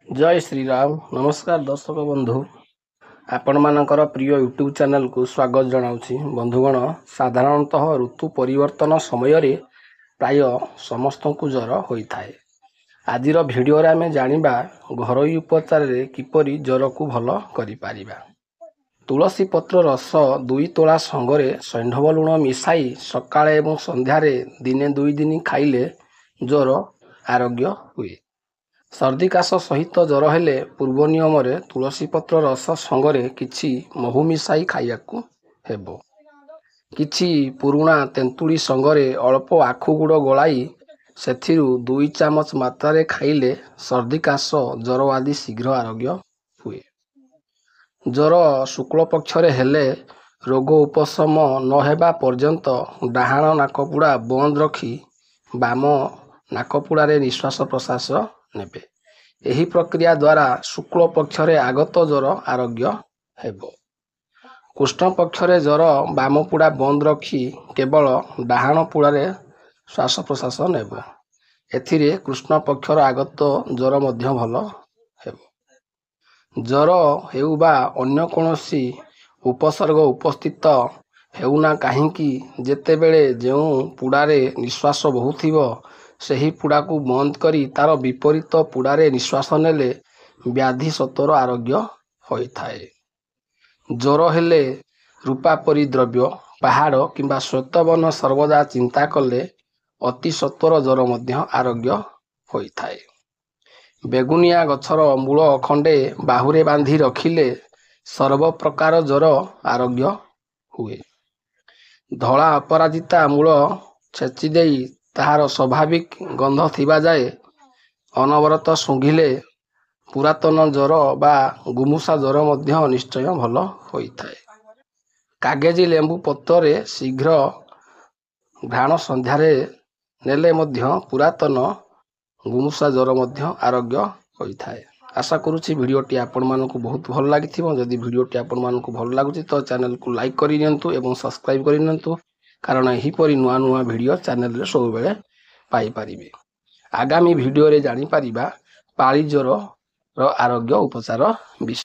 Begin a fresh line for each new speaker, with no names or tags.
जय श्री राम। नमस्कार दर्शक बंधु, आपण मानकर प्रिय यूट्यूब चैनल को स्वागत जनाऊँगी। बंधुगण, साधारणतः ऋतु परिवर्तन समय प्राय समस्त को ज्वर होता है। आज भिडियो आम जाना घरोई उपचार किपरि ज्वर को भल करिपारिबा। तुलसी पत्र रस 2 तोला संगरे सैंधव लुण मिसाई सकाळे एवं संध्यारे दिने 2 दिन खाइले ज्वर आरोग्य हुए। सर्दी काश सहित ज्वर हेले पूर्व नियम रे तुलसी पत्र रस संगरे किछि महू मिसाई खाइयाकू हेबो। किछि पुरुणा तेंतुड़ी संगरे अल्प आखु गुड़ गलाई सेथिरु 2 चामच मात्रा खाइले सर्दी काश ज्वर आदि शीघ्र आरोग्य हुए। ज्वर शुक्ल पक्षरे हेले रोग उपशम न हेबा पर्यंत डाहाण नाकपुड़ा बंद रखी बाम नाकपुड़ारे निश्वास प्रश्वास नेबे। एही प्रक्रिया द्वारा शुक्ल पक्षरे आगत ज्वर आरोग्य हेबो। कृष्ण पक्षरे ज्वर बाम पुड़ा बंद रखी केवल डाहाण पुड़ारे श्वास प्रश्वास नेबो। एथिरे कृष्ण पक्षर आगत ज्वर मध्य भल हेबो। ज्वर हेउ बा अन्य कोनोसी उपसर्ग उपस्थित हेउना काहींकी जेतेबेले जेउ पुड़ारे निश्वास बहुथिबो सही पुड़ा को बंद करी तार विपरीत पुड़ारे निश्वास नेले व्याधि सत्वर आरोग्य होइथाए। ज्वर हेले रूपा परी द्रव्य पहाड़ किंबा श्वेतवन सर्वदा चिंता कले अति सत्वर ज्वर मध्य आरोग्य होइथाए। बेगुनिया गछर मूल खंडे बाहुरे बांधी रखिले सर्व प्रकार ज्वर आरोग्य हुए। धला अपराजिता मूल छेची देई ताहार स्वाभाविक गंध थिबा जाए अनवरत सुंघिले पुरातन ज्वर बा गुमुसा ज्वर मध्य निश्चय भल होइथाए। कागजी लेंबू पत्तरे शीघ्र घ्राण संध्यारे नेले मध्य पुरातन गुमुसा ज्वर मध्य आरोग्य होइथाए। आशा करूछि भिडियोटी आपण मानकु बहुत भल लागिथिबो। जदि भिडियोटी आपण मानकु भल लागुछि तो चैनल को लाइक करि नियंतु एवं सब्सक्राइब करि नियंतु, कारण एही परि नुआ नुआ भिडियो चैनल रे सब बेले पाई परिबे। आगामी भिडियो रे जानि परिबा पाळी ज्वर रो आरोग्य उपचार विषय।